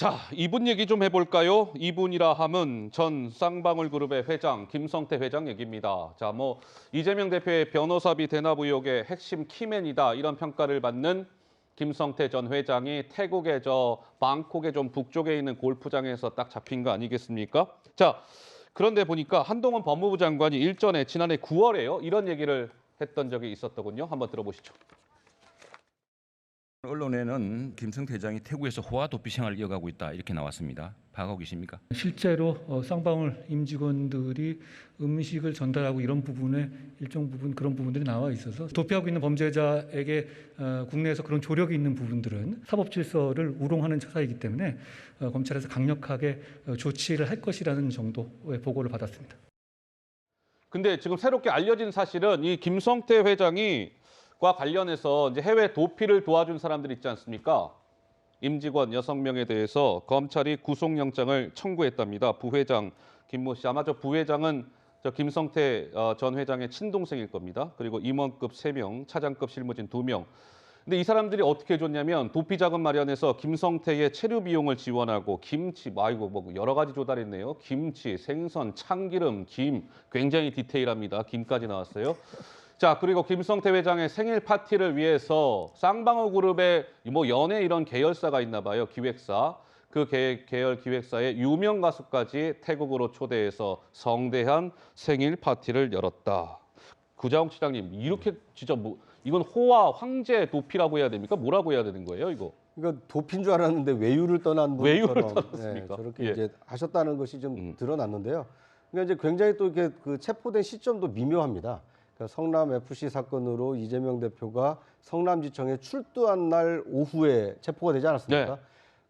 자, 이분 얘기 좀 해볼까요? 이분이라 함은 전 쌍방울그룹의 회장 김성태 회장 얘기입니다. 자, 이재명 대표의 변호사비 대납 의혹의 핵심 키맨이다 이런 평가를 받는 김성태 전 회장이 태국의 방콕의 좀 북쪽에 있는 골프장에서 딱 잡힌 거 아니겠습니까? 자, 그런데 보니까 한동훈 법무부 장관이 일전에 지난해 9월에요. 이런 얘기를 했던 적이 있었더군요. 한번 들어보시죠. 언론에는 김성태 회장이 태국에서 호화 도피 생활을 이어가고 있다 이렇게 나왔습니다. 파악하고 계십니까? 실제로 쌍방울 임직원들이 음식을 전달하고 이런 부분에 일정 부분 그런 부분들이 나와 있어서 도피하고 있는 범죄자에게 국내에서 그런 조력이 있는 부분들은 사법질서를 우롱하는 처사이기 때문에 검찰에서 강력하게 조치를 할 것이라는 정도의 보고를 받았습니다. 근데 지금 새롭게 알려진 사실은 이 김성태 회장이 과 관련해서 이제 해외 도피를 도와준 사람들 있지 않습니까? 임직원 6명에 대해서 검찰이 구속영장을 청구했답니다. 부회장 김모 씨. 아마 저 부회장은 김성태 전 회장의 친동생일 겁니다. 그리고 임원급 3명, 차장급 실무진 2명. 근데 이 사람들이 어떻게 해줬냐면 도피 자금 마련해서 김성태의 체류 비용을 지원하고 김치, 여러 가지 조달했네요. 김치, 생선, 참기름, 김. 굉장히 디테일합니다. 김까지 나왔어요. 자, 그리고 김성태 회장의 생일 파티를 위해서 쌍방울 그룹의 연예 이런 계열사가 있나 봐요. 기획사. 그 계열 기획사의 유명 가수까지 태국으로 초대해서 성대한 생일 파티를 열었다. 구자홍 시장님, 이렇게 진짜 이건 호화 황제 도피라고 해야 됩니까? 뭐라고 해야 되는 거예요, 이거? 이거 도피인 줄 알았는데 외유를 떠난 외유를 분처럼 떠났습니까? 저렇게 예. 이제 하셨다는 것이 좀 드러났는데요. 그러니까 이제 굉장히 또 이렇게 그 체포된 시점도 미묘합니다. 그러니까 성남 FC 사건으로 이재명 대표가 성남지청에 출두한 날 오후에 체포가 되지 않았습니까? 네.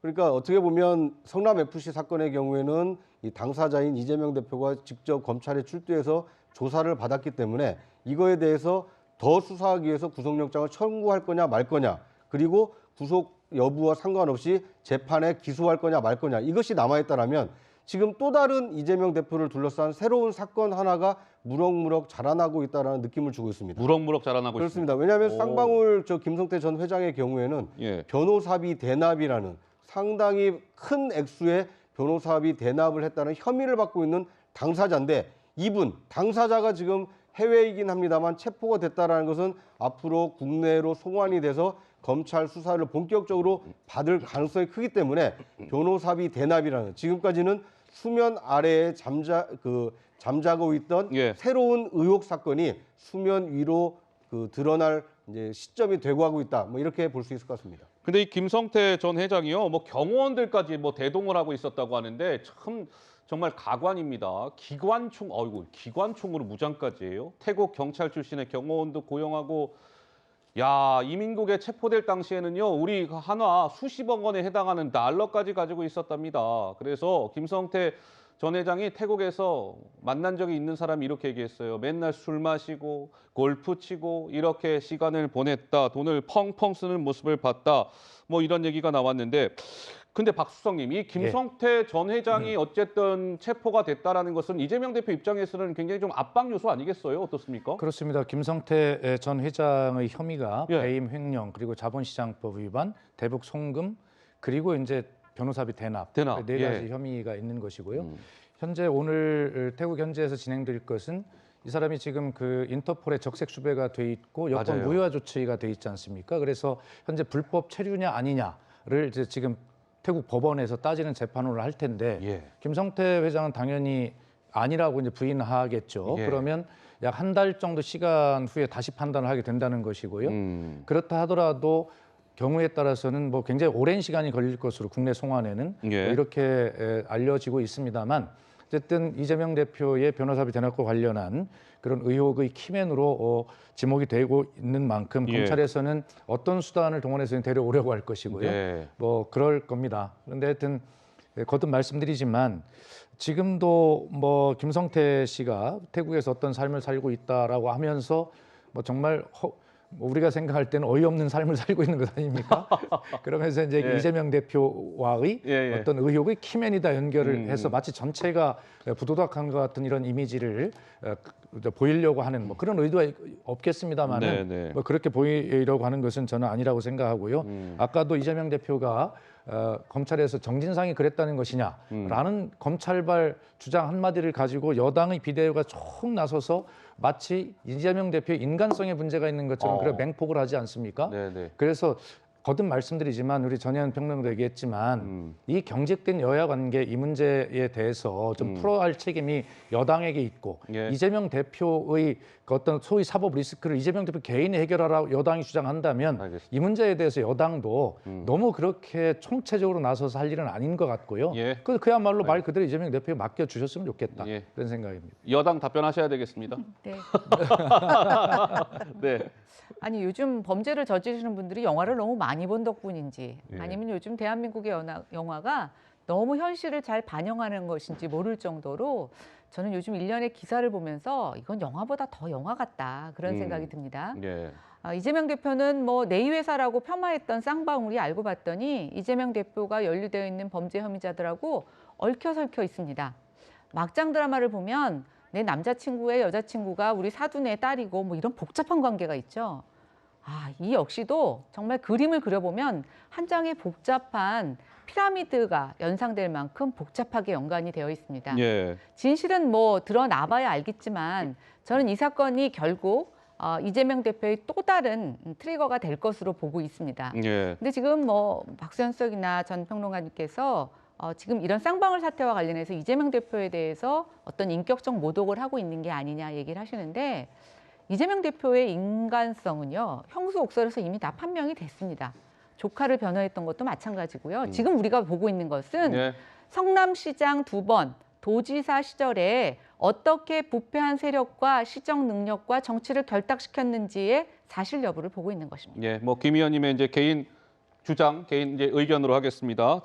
그러니까 어떻게 보면 성남 FC 사건의 경우에는 이 당사자인 이재명 대표가 직접 검찰에 출두해서 조사를 받았기 때문에 이거에 대해서 더 수사하기 위해서 구속영장을 청구할 거냐 말 거냐, 그리고 구속 여부와 상관없이 재판에 기소할 거냐 말 거냐, 이것이 남아있다라면 지금 또 다른 이재명 대표를 둘러싼 새로운 사건 하나가 무럭무럭 자라나고 있다는 느낌을 주고 있습니다. 무럭무럭 자라나고 그렇습니다. 있습니다. 왜냐하면 쌍방울 김성태 전 회장의 경우에는 예. 변호사비 대납이라는 상당히 큰 액수의 변호사비 대납을 했다는 혐의를 받고 있는 당사자인데, 이분 당사자가 지금 해외이긴 합니다만 체포가 됐다는 것은 앞으로 국내로 송환이 돼서 검찰 수사를 본격적으로 받을 가능성이 크기 때문에 변호사비 대납이라는, 지금까지는 수면 아래에 잠자고 있던 예. 새로운 의혹 사건이 수면 위로 드러날 이제 시점이 되고 하고 있다. 이렇게 볼 수 있을 것 같습니다. 근데 이 김성태 전 회장이요, 경호원들까지 대동을 하고 있었다고 하는데 참 정말 가관입니다. 기관총으로 무장까지 해요. 태국 경찰 출신의 경호원도 고용하고, 야, 이민국에 체포될 당시에는요, 우리 한화 수십억 원에 해당하는 달러까지 가지고 있었답니다. 그래서 김성태 전 회장이 태국에서 만난 적이 있는 사람이 이렇게 얘기했어요. 맨날 술 마시고 골프 치고 이렇게 시간을 보냈다. 돈을 펑펑 쓰는 모습을 봤다. 이런 얘기가 나왔는데, 근데 박수성님, 이 김성태 전 회장이 어쨌든 체포가 됐다라는 것은 이재명 대표 입장에서는 굉장히 좀 압박 요소 아니겠어요? 어떻습니까? 그렇습니다. 김성태 전 회장의 혐의가 예. 배임 횡령, 그리고 자본시장법 위반, 대북 송금, 그리고 이제 변호사비 대납, 네 가지 혐의가 있는 것이고요. 현재 오늘 태국 현지에서 진행될 것은 이 사람이 지금 그 인터폴에 적색 수배가 돼 있고 여권 맞아요. 무효화 조치가 돼 있지 않습니까? 그래서 현재 불법 체류냐 아니냐를 이제 지금 태국 법원에서 따지는 재판을 할 텐데, 예. 김성태 회장은 당연히 아니라고 이제 부인하겠죠. 예. 그러면 약 한 달 정도 시간 후에 다시 판단을 하게 된다는 것이고요. 그렇다 하더라도 경우에 따라서는 굉장히 오랜 시간이 걸릴 것으로 국내 송환에는 예. 이렇게 알려지고 있습니다만, 어쨌든 이재명 대표의 변호사비 대납과 관련한 그런 의혹의 키맨으로 지목이 되고 있는 만큼 예. 검찰에서는 어떤 수단을 동원해서 데려오려고 할 것이고요. 네. 그럴 겁니다. 그런데 하여튼 거듭 말씀드리지만 지금도 김성태 씨가 태국에서 어떤 삶을 살고 있다라고 하면서 정말 우리가 생각할 때는 어이없는 삶을 살고 있는 것 아닙니까? 그러면서 이제 예. 이재명 대표와의 어떤 의혹의 키맨이다 연결을 해서 마치 전체가 부도덕한 것 같은 이런 이미지를 보이려고 하는 그런 의도가 없겠습니다만은 네, 네. 그렇게 보이려고 하는 것은 저는 아니라고 생각하고요. 아까도 이재명 대표가 검찰에서 정진상이 그랬다는 것이냐라는 검찰발 주장 한마디를 가지고 여당의 비대위가 총 나서서 마치 이재명 대표의 인간성에 문제가 있는 것처럼 그런 맹폭을 하지 않습니까? 네네. 그래서 거듭 말씀드리지만 우리 전현 평론가도 얘기했지만 이 경직된 여야 관계 이 문제에 대해서 좀 풀어야 할 책임이 여당에게 있고 예. 이재명 대표의 그 어떤 소위 사법 리스크를 이재명 대표 개인이 해결하라고 여당이 주장한다면 알겠습니다. 이 문제에 대해서 여당도 너무 그렇게 총체적으로 나서서 할 일은 아닌 것 같고요. 예. 그야말로 말 그대로 이재명 대표에 맡겨 주셨으면 좋겠다 예. 그런 생각입니다. 여당 답변하셔야 되겠습니다. 네. 네. 아니 요즘 범죄를 저지르시는 분들이 영화를 너무 많이 본 덕분인지 예. 아니면 요즘 대한민국의 영화가 너무 현실을 잘 반영하는 것인지 모를 정도로 저는 요즘 일련의 기사를 보면서 이건 영화보다 더 영화 같다 그런 생각이 듭니다. 예. 이재명 대표는 뭐 내의회사라고 폄하했던 쌍방울이 알고 봤더니 이재명 대표가 연루되어 있는 범죄 혐의자들하고 얽혀설켜 있습니다. 막장 드라마를 보면 내 남자친구의 여자친구가 우리 사돈의 딸이고 뭐 이런 복잡한 관계가 있죠. 이 역시도 정말 그림을 그려보면 한 장의 복잡한 피라미드가 연상될 만큼 복잡하게 연관이 되어 있습니다. 예. 진실은 뭐 드러나봐야 알겠지만 저는 이 사건이 결국 이재명 대표의 또 다른 트리거가 될 것으로 보고 있습니다. 예. 근데 지금 뭐 박수현 수석이나 전 평론가님께서 지금 이런 쌍방울 사태와 관련해서 이재명 대표에 대해서 어떤 인격적 모독을 하고 있는 게 아니냐 얘기를 하시는데 이재명 대표의 인간성은요. 형수 옥설에서 이미 다 판명이 됐습니다. 조카를 변호했던 것도 마찬가지고요. 지금 우리가 보고 있는 것은 예. 성남시장 2번, 도지사 시절에 어떻게 부패한 세력과 시정 능력과 정치를 결탁시켰는지의 사실 여부를 보고 있는 것입니다. 예. 뭐 김 의원님의 이제 개인 주장, 개인 이제 의견으로 하겠습니다.